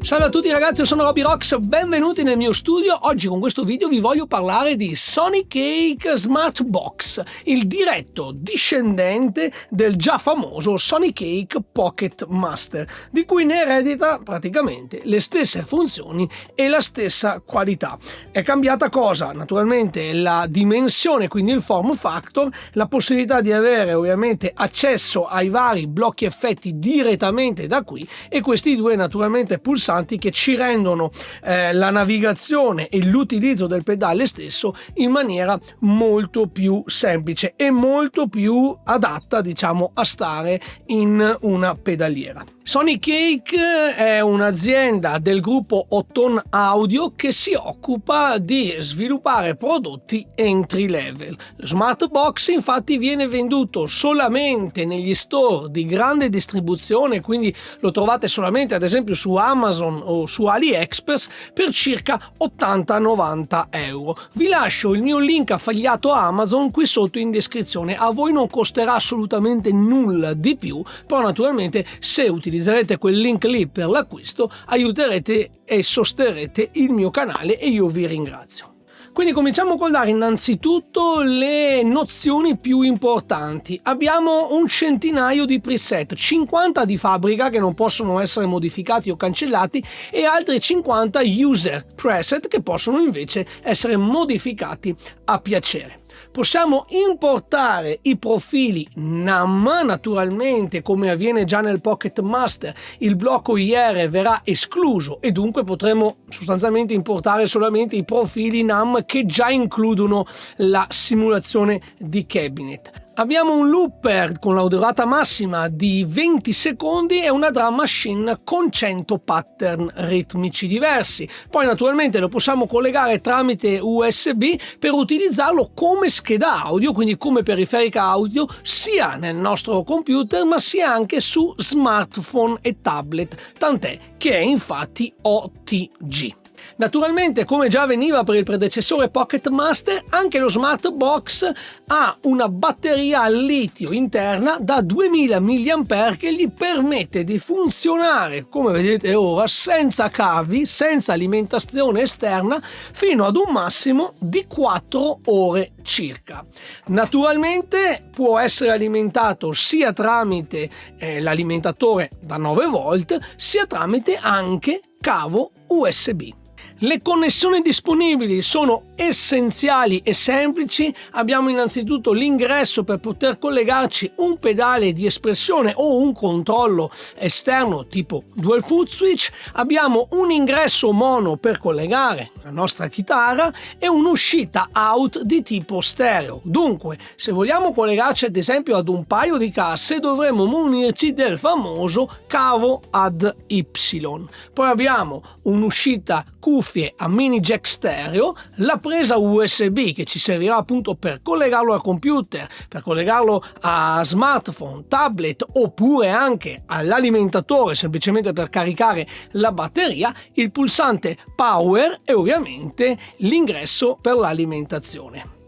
Salve a tutti ragazzi, io sono Roby Rocks, benvenuti nel mio studio. Oggi con questo video vi voglio parlare di Sonicake Smart Box, il diretto discendente del già famoso Sonicake Pocket Master, di cui ne eredita praticamente le stesse funzioni e la stessa qualità. È cambiata cosa? Naturalmente la dimensione, quindi il form factor, la possibilità di avere ovviamente accesso ai vari blocchi effetti direttamente da qui e questi due naturalmente pulsanti che ci rendono la navigazione e l'utilizzo del pedale stesso in maniera molto più semplice e molto più adatta, diciamo, a stare in una pedaliera. Sonicake è un'azienda del gruppo Otton Audio che si occupa di sviluppare prodotti entry level. Lo Smart Box infatti viene venduto solamente negli store di grande distribuzione, quindi lo trovate solamente ad esempio su Amazon o su AliExpress per circa 80-90 euro. Vi lascio il mio link affiliato a Amazon qui sotto in descrizione. A voi non costerà assolutamente nulla di più, però naturalmente se utilizzerete quel link lì per l'acquisto aiuterete e sosterrete il mio canale e io vi ringrazio. Quindi cominciamo col dare innanzitutto le nozioni più importanti. Abbiamo un centinaio di preset, 50 di fabbrica che non possono essere modificati o cancellati e altri 50 user preset che possono invece essere modificati a piacere. Possiamo importare i profili NAM, naturalmente come avviene già nel Pocket Master il blocco IR verrà escluso e dunque potremo sostanzialmente importare solamente i profili NAM che già includono la simulazione di cabinet. Abbiamo un looper con la durata massima di 20 secondi e una drum machine con 100 pattern ritmici diversi. Poi naturalmente lo possiamo collegare tramite USB per utilizzarlo come scheda audio, quindi come periferica audio sia nel nostro computer ma sia anche su smartphone e tablet, tant'è che è infatti OTG. Naturalmente, come già avveniva per il predecessore Pocket Master, anche lo Smart Box ha una batteria al litio interna da 2000 mAh che gli permette di funzionare, come vedete ora, senza cavi, senza alimentazione esterna, fino ad un massimo di 4 ore circa. Naturalmente può essere alimentato sia tramite l'alimentatore da 9 volt, sia tramite anche cavo USB. Le connessioni disponibili sono essenziali e semplici. Abbiamo innanzitutto l'ingresso per poter collegarci un pedale di espressione o un controllo esterno tipo dual foot switch, abbiamo un ingresso mono per collegare la nostra chitarra e un'uscita out di tipo stereo. Dunque, se vogliamo collegarci ad esempio ad un paio di casse dovremo munirci del famoso cavo ad Y. Poi abbiamo un'uscita cuffie a mini jack stereo, la presa USB che ci servirà appunto per collegarlo al computer, per collegarlo a smartphone, tablet oppure anche all'alimentatore semplicemente per caricare la batteria, il pulsante power e ovviamente l'ingresso per l'alimentazione.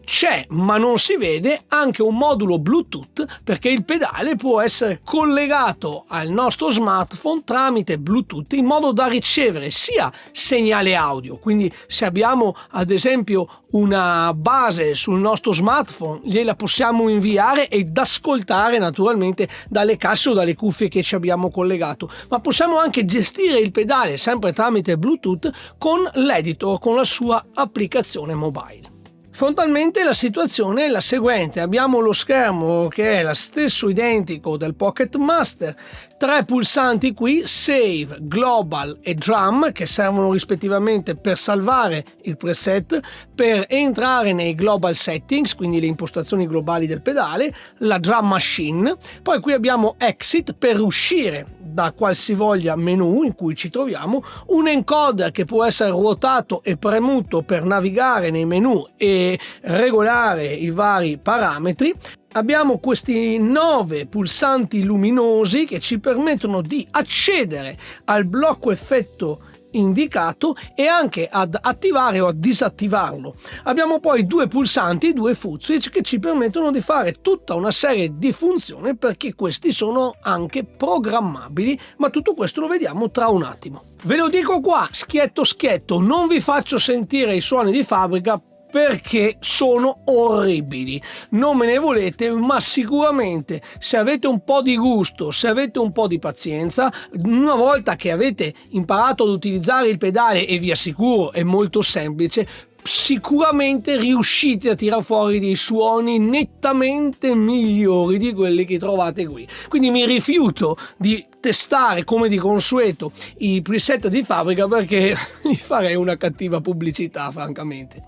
C'è, ma non si vede, anche un modulo Bluetooth perché il pedale può essere collegato al nostro smartphone tramite Bluetooth in modo da ricevere sia segnale audio, quindi se abbiamo ad esempio una base sul nostro smartphone gliela possiamo inviare ed ascoltare naturalmente dalle casse o dalle cuffie che ci abbiamo collegato, ma possiamo anche gestire il pedale sempre tramite Bluetooth con l'editor, con la sua applicazione mobile. Frontalmente la situazione è la seguente: abbiamo lo schermo che è lo stesso identico del Pocket Master, 3 pulsanti qui, Save, Global e Drum, che servono rispettivamente per salvare il preset, per entrare nei Global Settings, quindi le impostazioni globali del pedale, la Drum Machine, poi qui abbiamo Exit per uscire da qualsivoglia menu in cui ci troviamo, un encoder che può essere ruotato e premuto per navigare nei menu e regolare i vari parametri. Abbiamo questi 9 pulsanti luminosi che ci permettono di accedere al blocco effetto indicato e anche ad attivare o a disattivarlo. Abbiamo poi due pulsanti, due foot switch, che ci permettono di fare tutta una serie di funzioni, perché questi sono anche programmabili, ma tutto questo lo vediamo tra un attimo. Ve lo dico qua, schietto schietto, non vi faccio sentire i suoni di fabbrica perché sono orribili, non me ne volete, ma sicuramente se avete un po' di gusto, se avete un po' di pazienza, una volta che avete imparato ad utilizzare il pedale, e vi assicuro è molto semplice, sicuramente riuscite a tirar fuori dei suoni nettamente migliori di quelli che trovate qui. Quindi mi rifiuto di testare come di consueto i preset di fabbrica, perché gli farei una cattiva pubblicità, francamente.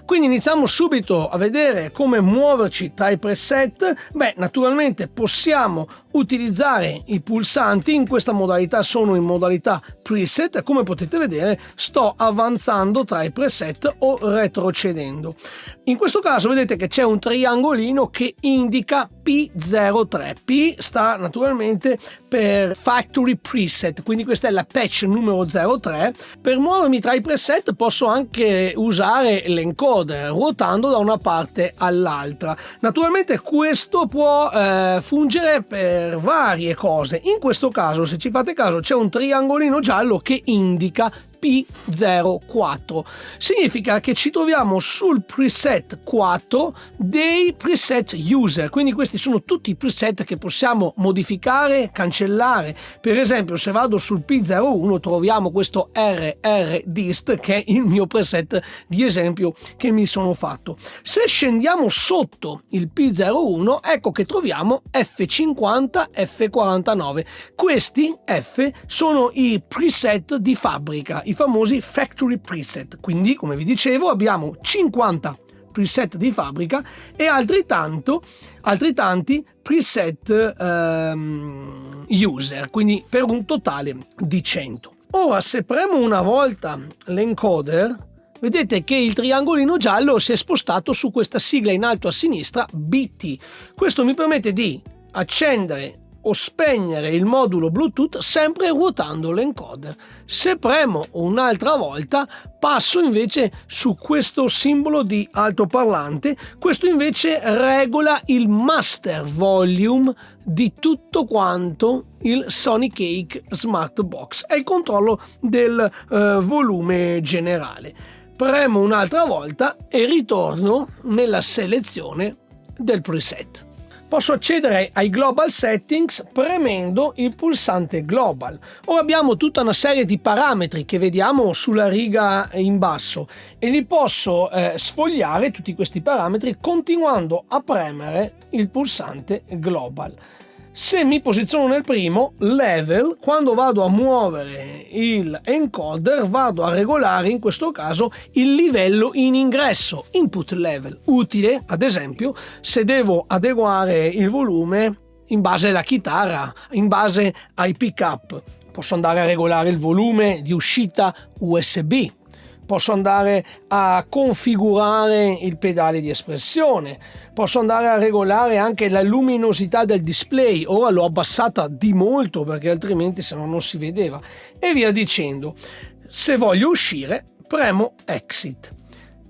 Quindi iniziamo subito a vedere come muoverci tra i preset. Naturalmente possiamo utilizzare i pulsanti, in questa modalità sono in modalità preset, come potete vedere sto avanzando tra i preset o retrocedendo. In questo caso vedete che c'è un triangolino che indica P03. P sta naturalmente per Factory Preset, quindi questa è la patch numero 03. Per muovermi tra i preset posso anche usare l'encoder ruotando da una parte all'altra. Naturalmente questo può fungere per varie cose. In questo caso, se ci fate caso, c'è un triangolino giallo che indica P04. Significa che ci troviamo sul preset 4 dei preset user, quindi questi sono tutti i preset che possiamo modificare, cancellare. Per esempio, se vado sul P01 troviamo questo RR Dist, che è il mio preset di esempio che mi sono fatto. Se scendiamo sotto il P01, ecco che troviamo F50, F49. Questi F sono i preset di fabbrica, i famosi factory preset. Quindi, come vi dicevo, abbiamo 50 preset di fabbrica e altri tanti preset user, quindi per un totale di 100. Ora, se premo una volta l'encoder, vedete che il triangolino giallo si è spostato su questa sigla in alto a sinistra, BT. Questo mi permette di accendere o spegnere il modulo Bluetooth sempre ruotando l'encoder. Se premo un'altra volta passo invece su questo simbolo di altoparlante. Questo invece regola il master volume di tutto quanto il Sonicake Smart Box, è il controllo del volume generale. Premo un'altra volta e ritorno nella selezione del preset. Posso accedere ai Global Settings premendo il pulsante Global. Ora abbiamo tutta una serie di parametri che vediamo sulla riga in basso e li posso sfogliare tutti questi parametri continuando a premere il pulsante Global. Se mi posiziono nel primo level, quando vado a muovere il encoder vado a regolare in questo caso il livello in ingresso, input level, utile ad esempio se devo adeguare il volume in base alla chitarra, in base ai pick up. Posso andare a regolare il volume di uscita USB, posso andare a configurare il pedale di espressione, posso andare a regolare anche la luminosità del display. Ora l'ho abbassata di molto perché altrimenti se no non si vedeva, e via dicendo. Se voglio uscire premo Exit.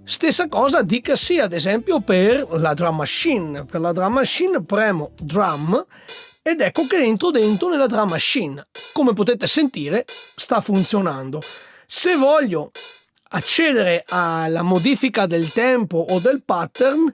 Stessa cosa dicasi ad esempio per la drum machine. Per la drum machine premo Drum ed ecco che entro dentro nella drum machine. Come potete sentire sta funzionando. Se voglio accedere alla modifica del tempo o del pattern,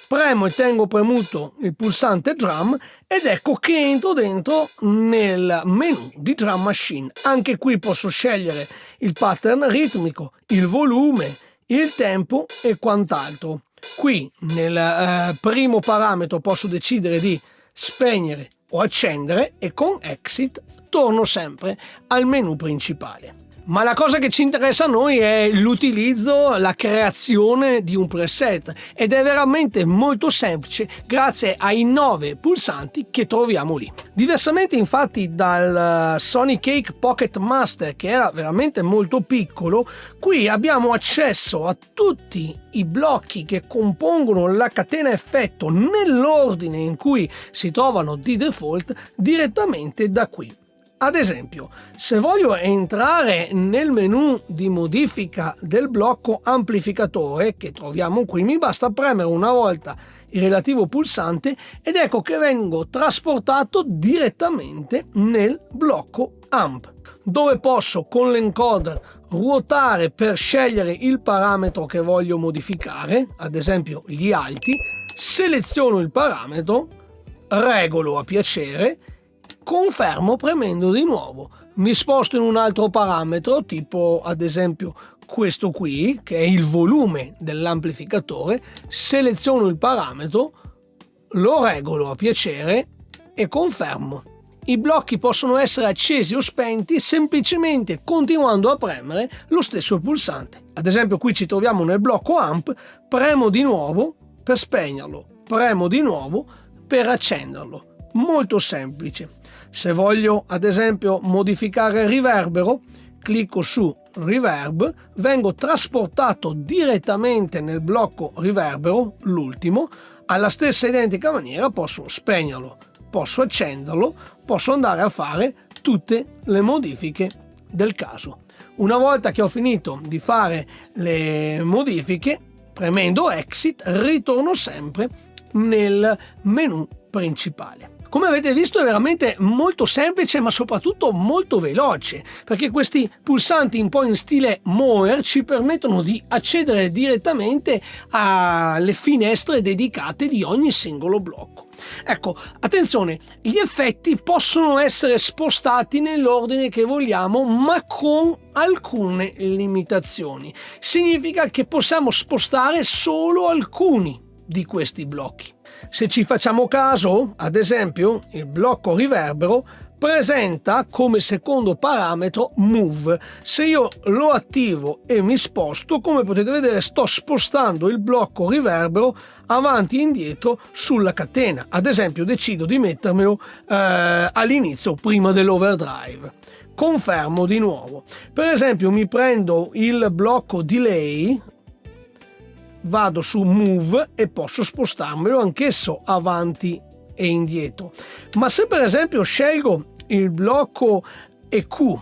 premo e tengo premuto il pulsante Drum ed ecco che entro dentro nel menu di Drum Machine. Anche qui posso scegliere il pattern ritmico, il volume, il tempo e quant'altro. Qui nel primo parametro posso decidere di spegnere o accendere e con Exit torno sempre al menu principale. Ma la cosa che ci interessa a noi è l'utilizzo, la creazione di un preset, ed è veramente molto semplice grazie ai 9 pulsanti che troviamo lì. Diversamente infatti dal Sonicake Pocket Master, che era veramente molto piccolo, qui abbiamo accesso a tutti i blocchi che compongono la catena effetto nell'ordine in cui si trovano di default direttamente da qui. Ad esempio, se voglio entrare nel menu di modifica del blocco amplificatore che troviamo qui, mi basta premere una volta il relativo pulsante ed ecco che vengo trasportato direttamente nel blocco amp, dove posso con l'encoder ruotare per scegliere il parametro che voglio modificare, ad esempio gli alti, seleziono il parametro, regolo a piacere, confermo premendo di nuovo, mi sposto in un altro parametro tipo ad esempio questo qui che è il volume dell'amplificatore, seleziono il parametro, lo regolo a piacere e confermo. I blocchi possono essere accesi o spenti semplicemente continuando a premere lo stesso pulsante. Ad esempio qui ci troviamo nel blocco amp, premo di nuovo per spegnerlo, premo di nuovo per accenderlo. Molto semplice. Se voglio ad esempio modificare il riverbero, clicco su Reverb, vengo trasportato direttamente nel blocco riverbero, l'ultimo, alla stessa identica maniera posso spegnerlo, posso accenderlo, posso andare a fare tutte le modifiche del caso. Una volta che ho finito di fare le modifiche, premendo Exit, ritorno sempre nel menu principale. Come avete visto è veramente molto semplice ma soprattutto molto veloce, perché questi pulsanti un po' in stile Moer ci permettono di accedere direttamente alle finestre dedicate di ogni singolo blocco. Ecco, attenzione, gli effetti possono essere spostati nell'ordine che vogliamo ma con alcune limitazioni. Significa che possiamo spostare solo alcuni di questi blocchi. Se ci facciamo caso, ad esempio, il blocco riverbero presenta come secondo parametro Move. Se io lo attivo e mi sposto, come potete vedere sto spostando il blocco riverbero avanti e indietro sulla catena. Ad esempio decido di mettermelo all'inizio prima dell'overdrive. Confermo di nuovo. Per esempio mi prendo il blocco delay, vado su Move e posso spostarmelo anch'esso avanti e indietro. Ma se per esempio scelgo il blocco EQ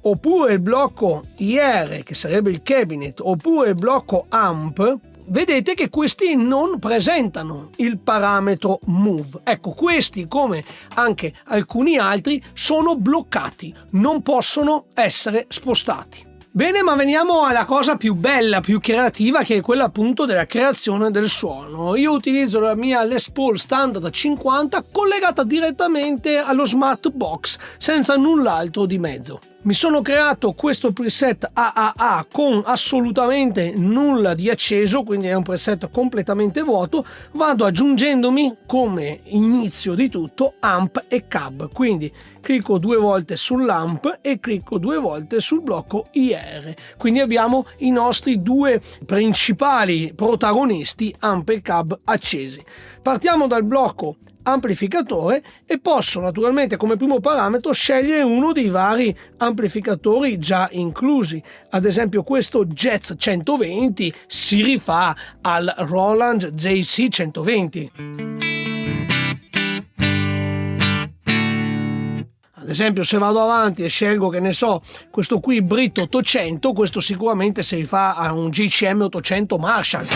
oppure il blocco IR, che sarebbe il cabinet, oppure il blocco amp, vedete che questi non presentano il parametro Move. Ecco, questi come anche alcuni altri sono bloccati, non possono essere spostati. Bene, ma veniamo alla cosa più bella, più creativa, che è quella appunto della creazione del suono. Io utilizzo la mia Les Paul Standard 50 collegata direttamente allo Smart Box senza null'altro di mezzo. Mi sono creato questo preset AAA con assolutamente nulla di acceso, quindi è un preset completamente vuoto. Vado aggiungendomi come inizio di tutto amp e cab, quindi clicco 2 volte sull'amp e clicco 2 volte sul blocco IR. Quindi abbiamo i nostri due principali protagonisti amp e cab accesi. Partiamo dal blocco amplificatore e posso naturalmente come primo parametro scegliere uno dei vari amplificatori già inclusi. Ad esempio questo Jazz 120 si rifà al Roland JC 120. Ad esempio se vado avanti e scelgo, che ne so, questo qui Brit 800, questo sicuramente si rifà a un GCM 800 Marshall.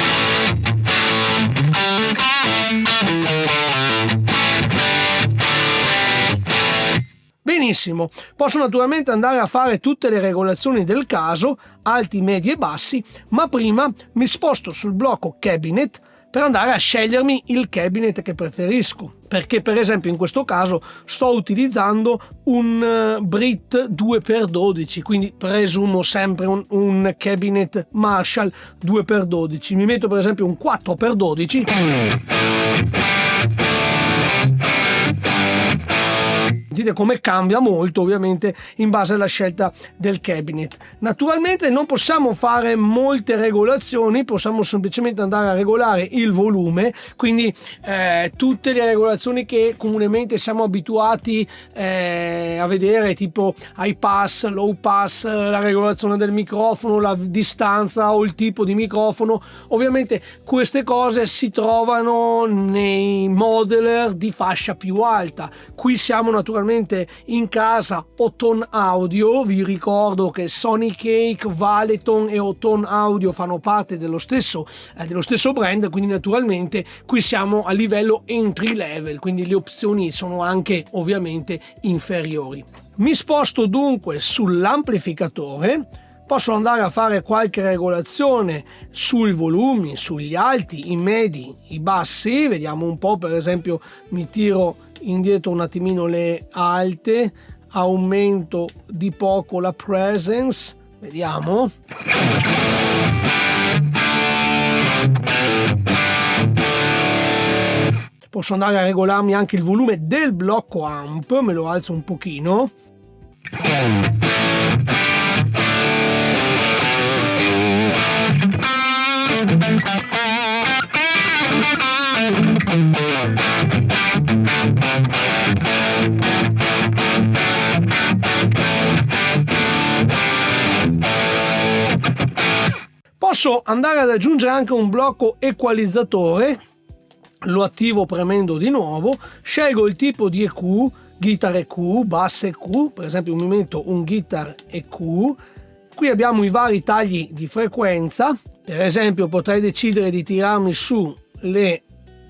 Benissimo, posso naturalmente andare a fare tutte le regolazioni del caso, alti, medi e bassi, ma prima mi sposto sul blocco cabinet per andare a scegliermi il cabinet che preferisco, perché per esempio in questo caso sto utilizzando un Brit 2x12, quindi presumo sempre un cabinet Marshall 2x12. Mi metto per esempio un 4x12. Vedete come cambia molto ovviamente in base alla scelta del cabinet. Naturalmente non possiamo fare molte regolazioni, possiamo semplicemente andare a regolare il volume, quindi tutte le regolazioni che comunemente siamo abituati a vedere, tipo high pass, low pass, la regolazione del microfono, la distanza o il tipo di microfono. Ovviamente queste cose si trovano nei modeler di fascia più alta. Qui siamo naturalmente naturalmente in casa Oton Audio. Vi ricordo che Sonicake, Valeton e Oton Audio fanno parte dello stesso brand, quindi naturalmente qui siamo a livello entry level, quindi le opzioni sono anche ovviamente inferiori. Mi sposto dunque sull'amplificatore. Posso andare a fare qualche regolazione sui volumi, sugli alti, i medi, i bassi. Vediamo un po', per esempio mi tiro indietro un attimino le alte, aumento di poco la presence, vediamo. Posso andare a regolarmi anche il volume del blocco amp, me lo alzo un pochino. Posso andare ad aggiungere anche un blocco equalizzatore, lo attivo premendo di nuovo, scelgo il tipo di EQ, guitar EQ, bass EQ, per esempio mi metto un guitar EQ. Qui abbiamo i vari tagli di frequenza, per esempio potrei decidere di tirarmi su le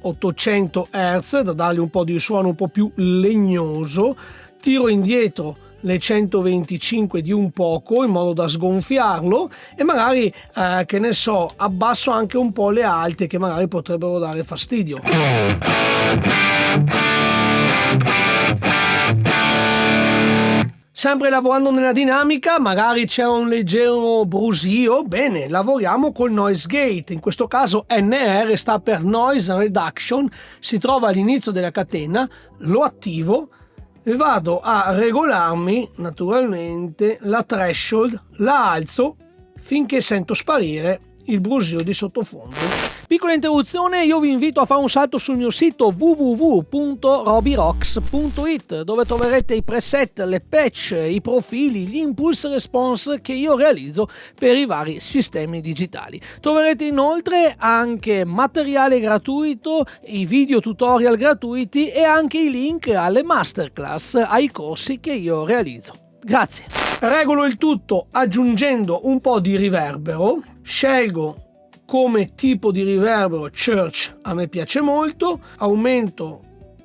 800 Hz da dargli un po' di suono un po' più legnoso, tiro indietro le 125 di un poco in modo da sgonfiarlo e magari che ne so, abbasso anche un po' le alte che magari potrebbero dare fastidio. Sempre lavorando nella dinamica, magari c'è un leggero brusio, bene, lavoriamo col noise gate, in questo caso NR sta per noise reduction, si trova all'inizio della catena, lo attivo e vado a regolarmi naturalmente la threshold, la alzo finché sento sparire il brusio di sottofondo. Piccola interruzione, io vi invito a fare un salto sul mio sito www.robyrocks.it dove troverete i preset, le patch, i profili, gli impulse response che io realizzo per i vari sistemi digitali. Troverete inoltre anche materiale gratuito, i video tutorial gratuiti e anche i link alle masterclass, ai corsi che io realizzo. Grazie. Regolo il tutto aggiungendo un po' di riverbero, scelgo come tipo di riverbero Church, a me piace molto, aumento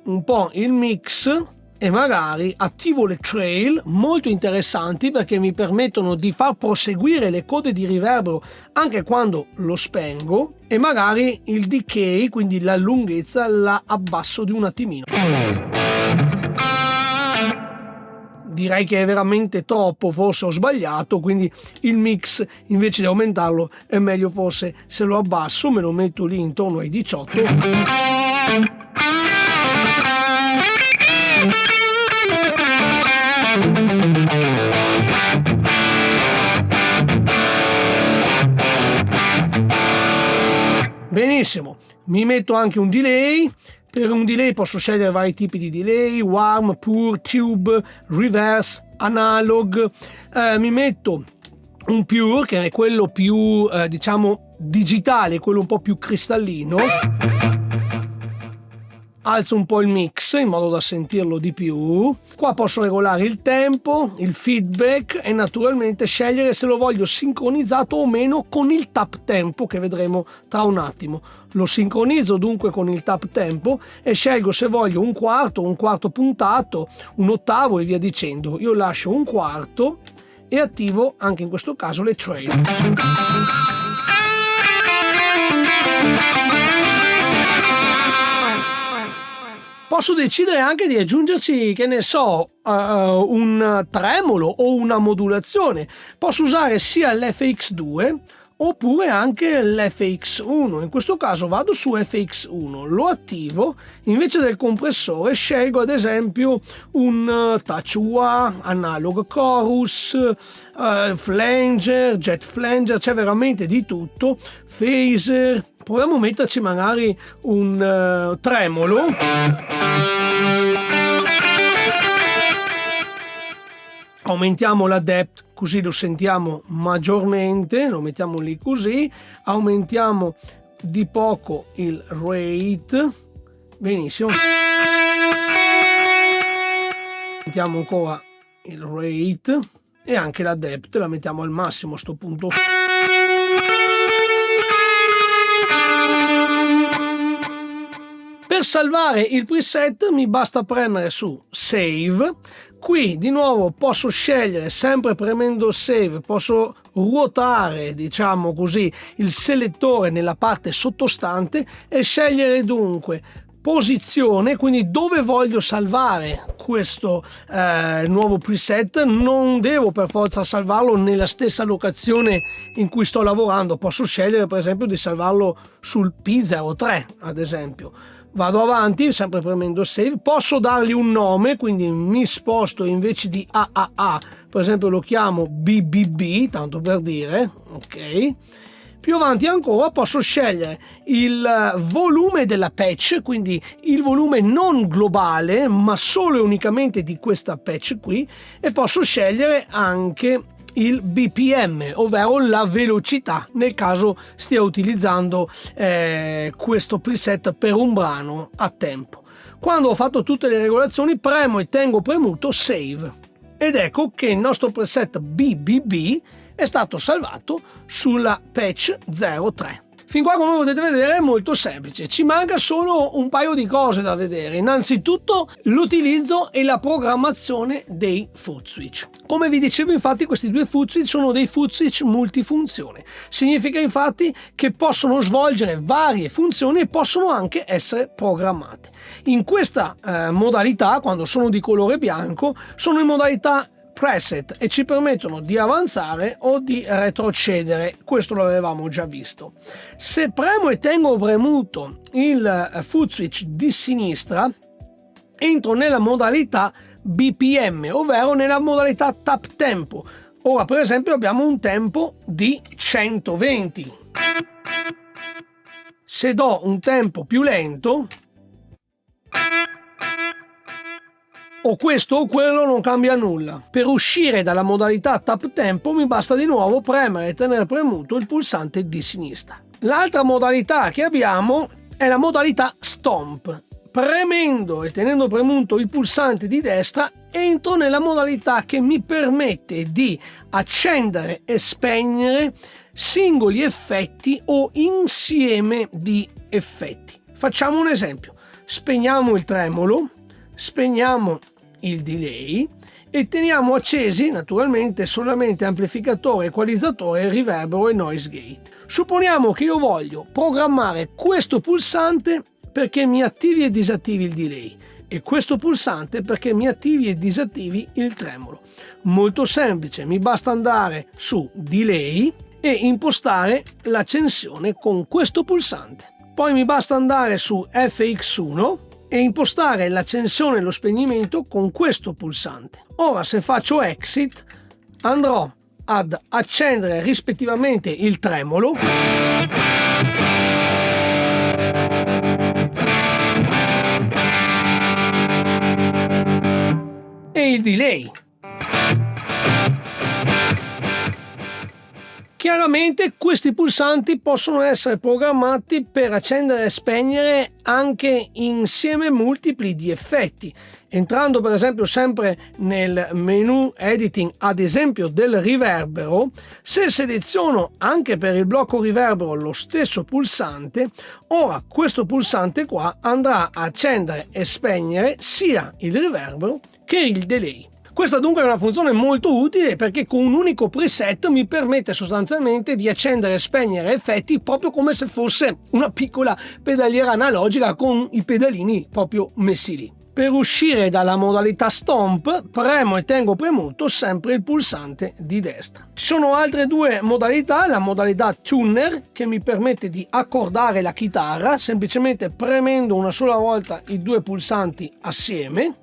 un po' il mix e magari attivo le trail, molto interessanti perché mi permettono di far proseguire le code di riverbero anche quando lo spengo, e magari il decay, quindi la lunghezza, la abbasso di un attimino. Direi che è veramente troppo, forse ho sbagliato, quindi il mix invece di aumentarlo è meglio forse se lo abbasso, me lo metto lì intorno ai 18. Benissimo, mi metto anche un delay. Per un delay posso scegliere vari tipi di delay, warm, pure, tube, reverse, analog. Mi metto un pure, che è quello più diciamo digitale, quello un po' più cristallino. Alzo un po' il mix in modo da sentirlo di più. Qua posso regolare il tempo, il feedback e naturalmente scegliere se lo voglio sincronizzato o meno con il tap tempo, che vedremo tra un attimo. Lo sincronizzo dunque con il tap tempo e scelgo se voglio un quarto puntato, un ottavo e via dicendo. Io lascio un quarto e attivo anche in questo caso le trail. Posso decidere anche di aggiungerci, che ne so, un tremolo o una modulazione. Posso usare sia l'FX2 oppure anche l'FX1. In questo caso vado su FX1, lo attivo, invece del compressore scelgo ad esempio un touch wah, analog chorus, flanger, jet flanger, c'è veramente di tutto, phaser. Proviamo a metterci magari un tremolo. Aumentiamo la depth così lo sentiamo maggiormente, lo mettiamo lì così, aumentiamo di poco il rate, benissimo. mettiamo ancora il rate e anche la depth la mettiamo al massimo a sto punto. Per salvare il preset mi basta premere su Save. Qui di nuovo posso scegliere, sempre premendo Save, posso ruotare, diciamo così, il selettore nella parte sottostante e scegliere dunque posizione, quindi dove voglio salvare questo nuovo preset. Non devo per forza salvarlo nella stessa locazione in cui sto lavorando, posso scegliere per esempio di salvarlo sul P03 ad esempio. Vado avanti sempre premendo Save, posso dargli un nome, quindi mi sposto, invece di AAA per esempio lo chiamo BBB, tanto per dire, ok. Più avanti ancora posso scegliere il volume della patch, quindi il volume non globale ma solo e unicamente di questa patch qui, e posso scegliere anche il BPM, ovvero la velocità, nel caso stia utilizzando questo preset per un brano a tempo. Quando ho fatto tutte le regolazioni premo e tengo premuto Save ed ecco che il nostro preset BBB è stato salvato sulla patch 03. Fin qua, come potete vedere, è molto semplice, ci manca solo un paio di cose da vedere. Innanzitutto l'utilizzo e la programmazione dei foot switch. Come vi dicevo, infatti, questi due foot switch sono dei foot switch multifunzione. Significa infatti che possono svolgere varie funzioni e possono anche essere programmate. In questa modalità, quando sono di colore bianco, sono in modalità preset e ci permettono di avanzare o di retrocedere. Questo lo avevamo già visto. Se premo e tengo premuto il foot switch di sinistra, entro nella modalità BPM, ovvero nella modalità tap tempo. Ora per esempio abbiamo un tempo di 120. Se do un tempo più lento, o questo o quello, non cambia nulla. Per uscire dalla modalità tap tempo mi basta di nuovo premere e tenere premuto il pulsante di sinistra. L'altra modalità che abbiamo è la modalità stomp. Premendo e tenendo premuto il pulsante di destra entro nella modalità che mi permette di accendere e spegnere singoli effetti o insieme di effetti. Facciamo un esempio: spegniamo il tremolo, spegniamo il delay e teniamo accesi naturalmente solamente amplificatore, equalizzatore, riverbero e noise gate. Supponiamo che io voglio programmare questo pulsante perché mi attivi e disattivi il delay e questo pulsante perché mi attivi e disattivi il tremolo. Molto semplice, mi basta andare su delay e impostare l'accensione con questo pulsante. Poi mi basta andare su FX1 e impostare l'accensione e lo spegnimento con questo pulsante. Ora se faccio exit andrò ad accendere rispettivamente il tremolo e il delay. Chiaramente questi pulsanti possono essere programmati per accendere e spegnere anche insieme multipli di effetti. Entrando per esempio sempre nel menu editing, ad esempio del riverbero, se seleziono anche per il blocco riverbero lo stesso pulsante, ora questo pulsante qua andrà a accendere e spegnere sia il riverbero che il delay. Questa dunque è una funzione molto utile perché con un unico preset mi permette sostanzialmente di accendere e spegnere effetti proprio come se fosse una piccola pedaliera analogica con i pedalini proprio messi lì. Per uscire dalla modalità stomp premo e tengo premuto sempre il pulsante di destra. Ci sono altre due modalità: la modalità tuner che mi permette di accordare la chitarra semplicemente premendo una sola volta i due pulsanti assieme.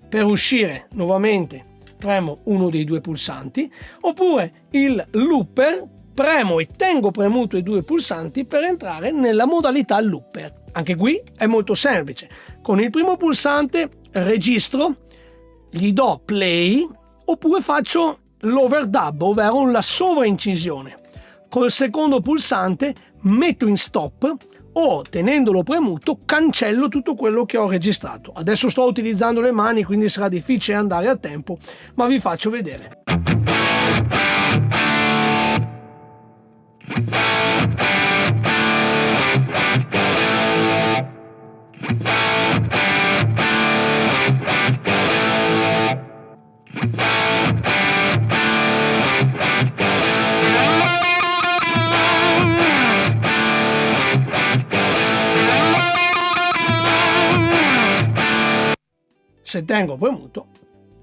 Per uscire nuovamente premo uno dei due pulsanti, oppure il looper, premo e tengo premuto i due pulsanti per entrare nella modalità looper. Anche qui è molto semplice: con il primo pulsante registro, gli do play oppure faccio l'overdub, ovvero la sovraincisione. col secondo pulsante metto in stop o tenendolo premuto cancello tutto quello che ho registrato. Adesso sto utilizzando le mani, quindi sarà difficile andare a tempo, ma vi faccio vedere. Se tengo premuto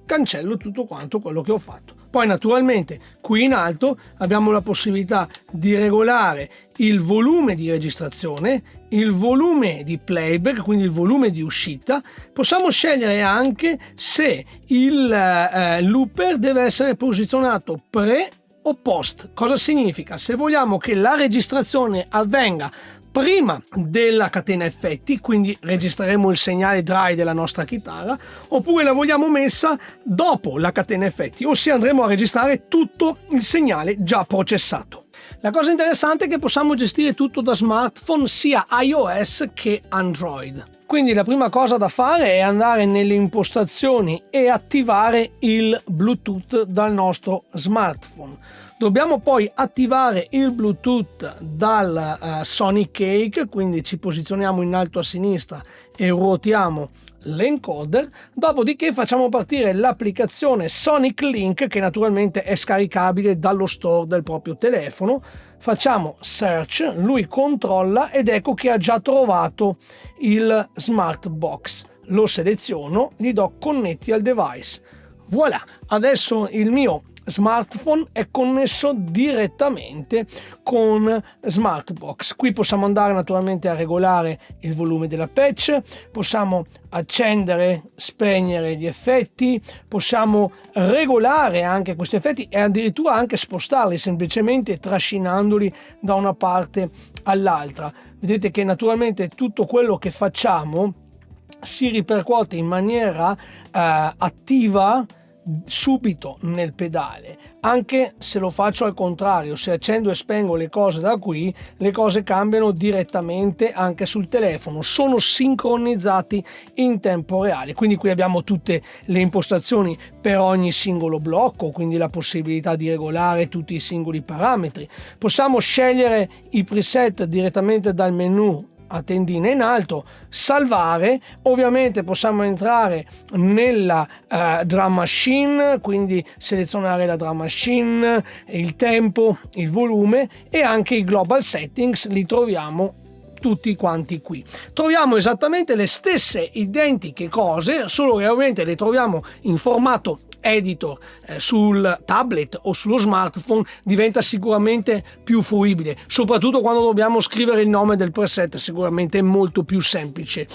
cancello tutto quanto quello che ho fatto. Poi naturalmente qui in alto abbiamo la possibilità di regolare il volume di registrazione, il volume di playback, quindi il volume di uscita. Possiamo scegliere anche se il looper deve essere posizionato pre o post. Cosa significa? Se vogliamo che la registrazione avvenga prima della catena effetti, quindi registreremo il segnale dry della nostra chitarra, oppure la vogliamo messa dopo la catena effetti, ossia andremo a registrare tutto il segnale già processato. La cosa interessante è che possiamo gestire tutto da smartphone, sia iOS che Android. Quindi la prima cosa da fare è andare nelle impostazioni e attivare il Bluetooth dal nostro smartphone. Dobbiamo poi attivare il Bluetooth dal Sonic Cake, quindi ci posizioniamo in alto a sinistra e ruotiamo l'encoder, dopodiché facciamo partire l'applicazione Sonic Link, che naturalmente è scaricabile dallo store del proprio telefono. Facciamo search, lui controlla ed ecco che ha già trovato il smart box. Lo seleziono, gli do connetti al device. Voilà, adesso il mio smartphone è connesso direttamente con Smartbox. Qui possiamo andare naturalmente a regolare il volume della patch, possiamo accendere, spegnere gli effetti, possiamo regolare anche questi effetti e addirittura anche spostarli semplicemente trascinandoli da una parte all'altra. Vedete che naturalmente tutto quello che facciamo si ripercuote in maniera attiva subito nel pedale. Anche se lo faccio al contrario, se accendo e spengo le cose da qui, le cose cambiano direttamente anche sul telefono, sono sincronizzati in tempo reale. Quindi qui abbiamo tutte le impostazioni per ogni singolo blocco, quindi la possibilità di regolare tutti i singoli parametri. Possiamo scegliere i preset direttamente dal menu a tendina in alto, salvare. Ovviamente possiamo entrare nella drum machine, quindi selezionare la drum machine, il tempo, il volume e anche i global settings li troviamo tutti quanti qui. Troviamo esattamente le stesse identiche cose, solo che ovviamente le troviamo in formato editor sul tablet o sullo smartphone. Diventa sicuramente più fruibile, soprattutto quando dobbiamo scrivere il nome del preset, sicuramente è molto più semplice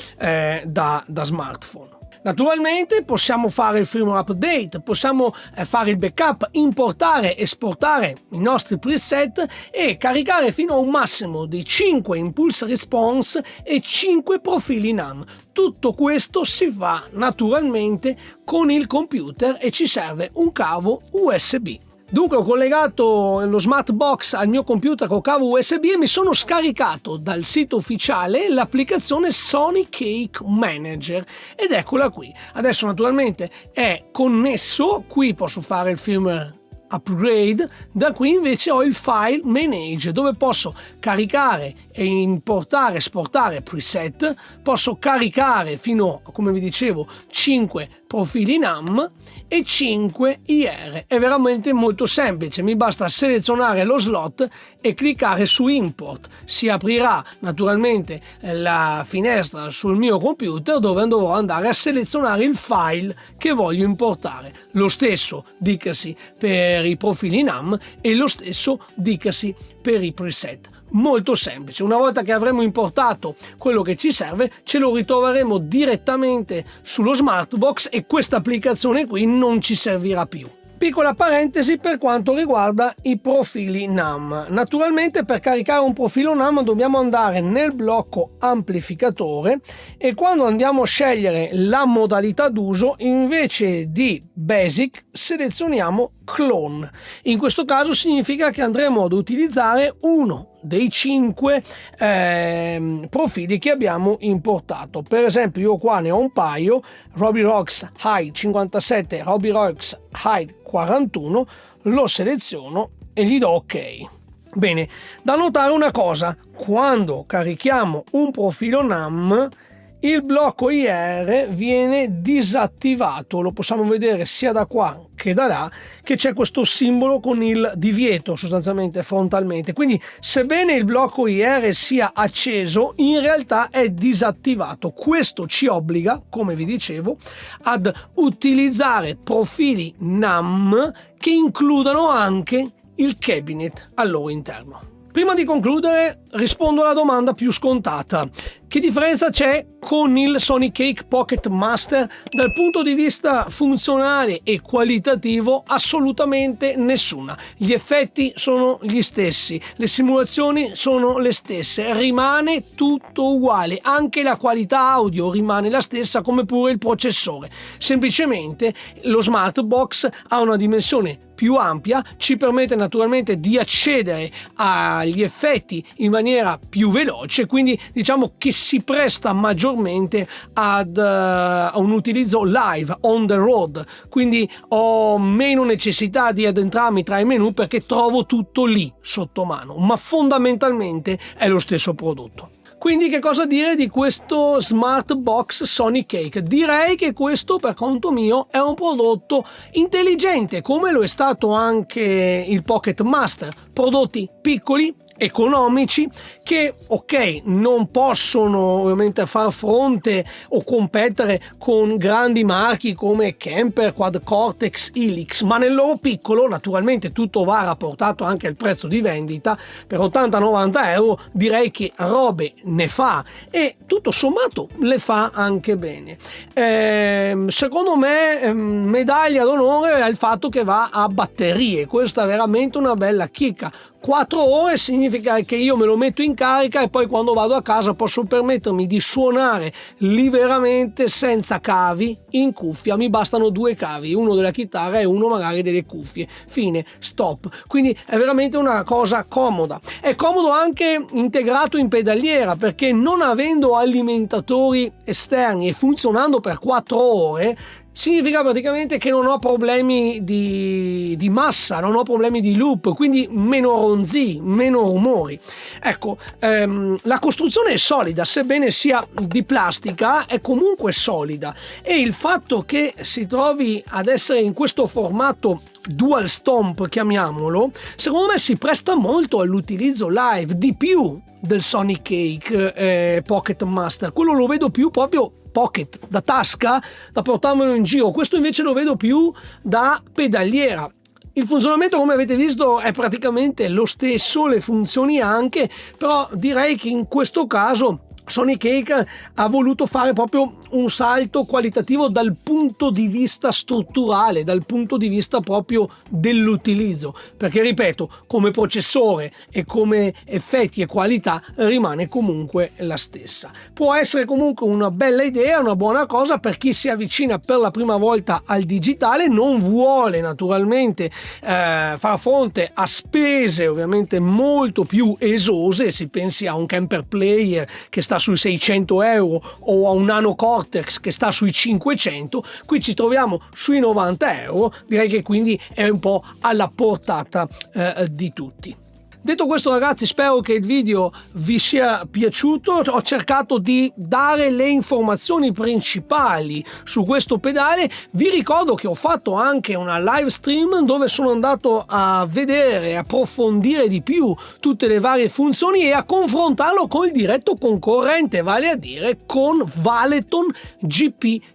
da smartphone. Naturalmente possiamo fare il firmware update, possiamo fare il backup, importare, esportare i nostri preset e caricare fino a un massimo di 5 impulse response e 5 profili NAM. Tutto questo si fa naturalmente con il computer e ci serve un cavo USB. Dunque ho collegato lo smart box al mio computer con cavo USB e mi sono scaricato dal sito ufficiale l'applicazione Sonic Cake Manager ed eccola qui. Adesso naturalmente è connesso, qui posso fare il firmware upgrade, da qui invece ho il file manage dove posso caricare e importare, esportare preset, posso caricare fino a, come vi dicevo, 5 profili NAM e 5 IR. È veramente molto semplice, mi basta selezionare lo slot e cliccare su import. Si aprirà naturalmente la finestra sul mio computer dove dovrò andare a selezionare il file che voglio importare. Lo stesso dicasi per i profili NAM e lo stesso dicasi per i preset. Molto semplice. Una volta che avremo importato quello che ci serve, ce lo ritroveremo direttamente sullo Smartbox e questa applicazione qui non ci servirà più. Piccola parentesi per quanto riguarda i profili NAM. Naturalmente per caricare un profilo NAM dobbiamo andare nel blocco amplificatore e quando andiamo a scegliere la modalità d'uso, invece di Basic selezioniamo clone. In questo caso significa che andremo ad utilizzare uno dei 5 profili che abbiamo importato. Per esempio io qua ne ho un paio: Robbie Rocks Hide 57, Robbie Rocks Hide 41, lo seleziono e gli do ok. Bene, da notare una cosa: quando carichiamo un profilo NAM il blocco IR viene disattivato. Lo possiamo vedere sia da qua che da là, che c'è questo simbolo con il divieto sostanzialmente frontalmente. Quindi sebbene il blocco IR sia acceso, in realtà è disattivato. Questo ci obbliga, come vi dicevo, ad utilizzare profili NAM che includano anche il cabinet al loro interno. Prima di concludere rispondo alla domanda più scontata: che differenza c'è con il Sonicake Pocket Master? Dal punto di vista funzionale e qualitativo assolutamente nessuna. Gli effetti sono gli stessi, le simulazioni sono le stesse, rimane tutto uguale, anche la qualità audio rimane la stessa, come pure il processore. Semplicemente lo Smart Box ha una dimensione più ampia, ci permette naturalmente di accedere agli effetti in maniera più veloce, quindi diciamo che si presta maggiormente ad un utilizzo live, on the road, quindi ho meno necessità di addentrarmi tra i menu perché trovo tutto lì sotto mano, ma fondamentalmente è lo stesso prodotto. Quindi che cosa dire di questo Smart Box Sonicake? Direi che questo, per conto mio, è un prodotto intelligente, come lo è stato anche il Pocket Master. Prodotti piccoli, economici, che ok non possono ovviamente far fronte o competere con grandi marchi come Kemper, Quad Cortex, Helix, ma nel loro piccolo naturalmente tutto va rapportato anche al prezzo di vendita. Per 80-90 euro direi che robe ne fa, e tutto sommato le fa anche bene. Secondo me medaglia d'onore è il fatto che va a batterie. Questa è veramente una bella chicca. 4 ore significa che io me lo metto in carica e poi quando vado a casa posso permettermi di suonare liberamente senza cavi in cuffia. Mi bastano 2 cavi, uno della chitarra e uno magari delle cuffie. Fine, stop. Quindi è veramente una cosa comoda. È comodo anche integrato in pedaliera, perché non avendo alimentatori esterni e funzionando per 4 ore significa praticamente che non ho problemi di massa, non ho problemi di loop, quindi meno ronzii, meno rumori. Ecco, la costruzione è solida, sebbene sia di plastica, è comunque solida, e il fatto che si trovi ad essere in questo formato dual stomp, chiamiamolo, secondo me si presta molto all'utilizzo live, di più del Sonicake Pocket Master. Quello lo vedo più proprio pocket, da tasca, da portarmelo in giro. Questo invece lo vedo più da pedaliera. Il funzionamento, come avete visto, è praticamente lo stesso, le funzioni anche, però direi che in questo caso Sonicake ha voluto fare proprio un salto qualitativo dal punto di vista strutturale, dal punto di vista proprio dell'utilizzo, perché ripeto, come processore e come effetti e qualità rimane comunque la stessa. Può essere comunque una bella idea, una buona cosa per chi si avvicina per la prima volta al digitale, non vuole naturalmente far fronte a spese ovviamente molto più esose. Si pensi a un Kemper Player che sta sui 600 euro o a un Nano Cortex che sta sui 500, qui ci troviamo sui 90 euro. Direi che quindi è un po' alla portata di tutti. Detto questo, ragazzi, spero che il video vi sia piaciuto. Ho cercato di dare le informazioni principali su questo pedale. Vi ricordo che ho fatto anche una live stream dove sono andato a vedere, approfondire di più tutte le varie funzioni e a confrontarlo con il diretto concorrente, vale a dire con Valeton GP50.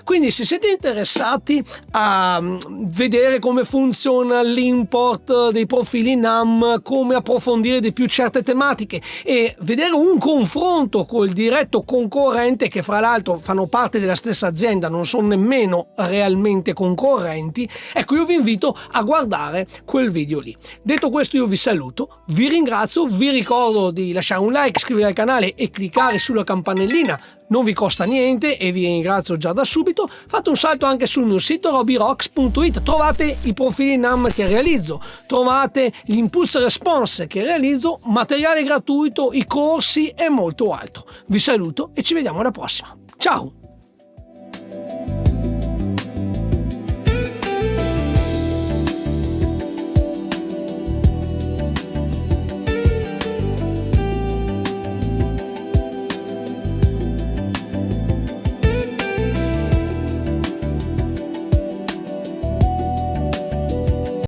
Quindi se siete interessati a vedere come funziona l'import dei profili NAM, come approfondire di più certe tematiche e vedere un confronto col diretto concorrente, che fra l'altro fanno parte della stessa azienda, non sono nemmeno realmente concorrenti, ecco, io vi invito a guardare quel video lì. Detto questo, io vi saluto, vi ringrazio, vi ricordo di lasciare un like, iscrivervi al canale e cliccare sulla campanellina non vi costa niente e vi ringrazio già da subito. Fate un salto anche sul mio sito robirocks.it, trovate i profili NAM che realizzo, trovate gli impulse response che realizzo, materiale gratuito, i corsi e molto altro. Vi saluto e ci vediamo alla prossima. Ciao!